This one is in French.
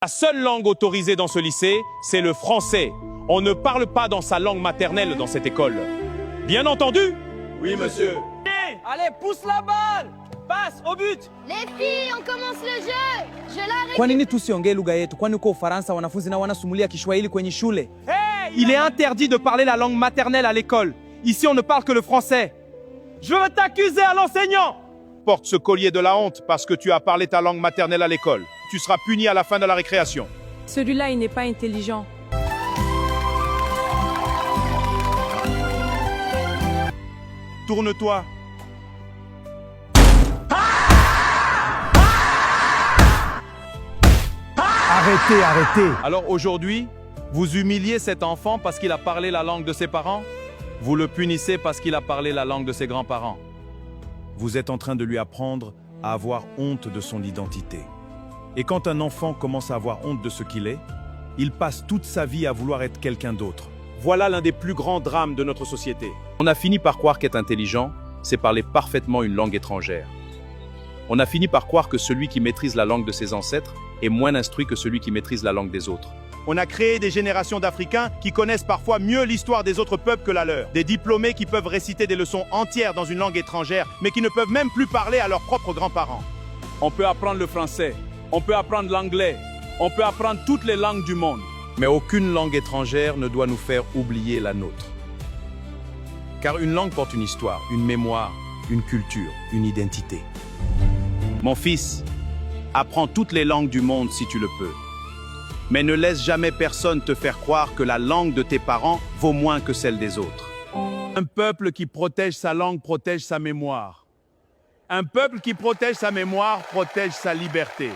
La seule langue autorisée dans ce lycée, c'est le français. On ne parle pas dans sa langue maternelle dans cette école. Bien entendu? Oui, monsieur. Allez, pousse la balle! Passe, au but! Les filles, on commence le jeu! Je la Kwa nini tusiongee lugha yetu? Kwani uko Ufaransa wanafunzi nao wanasumulia Kiswahili kwenye shule? Hey, Il est interdit de parler la langue maternelle à l'école. Ici, on ne parle que le français. Je veux t'accuser à l'enseignant! Porte ce collier de la honte parce que tu as parlé ta langue maternelle à l'école. Tu seras puni à la fin de la récréation. Celui-là, il n'est pas intelligent. Tourne-toi. Arrêtez, arrêtez. Alors aujourd'hui, vous humiliez cet enfant parce qu'il a parlé la langue de ses parents? Vous le punissez parce qu'il a parlé la langue de ses grands-parents? Vous êtes en train de lui apprendre à avoir honte de son identité. Et quand un enfant commence à avoir honte de ce qu'il est, il passe toute sa vie à vouloir être quelqu'un d'autre. Voilà l'un des plus grands drames de notre société. On a fini par croire qu'être intelligent, c'est parler parfaitement une langue étrangère. On a fini par croire que celui qui maîtrise la langue de ses ancêtres est moins instruit que celui qui maîtrise la langue des autres. On a créé des générations d'Africains qui connaissent parfois mieux l'histoire des autres peuples que la leur. Des diplômés qui peuvent réciter des leçons entières dans une langue étrangère, mais qui ne peuvent même plus parler à leurs propres grands-parents. On peut apprendre le français, on peut apprendre l'anglais, on peut apprendre toutes les langues du monde. Mais aucune langue étrangère ne doit nous faire oublier la nôtre. Car une langue porte une histoire, une mémoire, une culture, une identité. Mon fils, apprends toutes les langues du monde si tu le peux. Mais ne laisse jamais personne te faire croire que la langue de tes parents vaut moins que celle des autres. Un peuple qui protège sa langue protège sa mémoire. Un peuple qui protège sa mémoire protège sa liberté.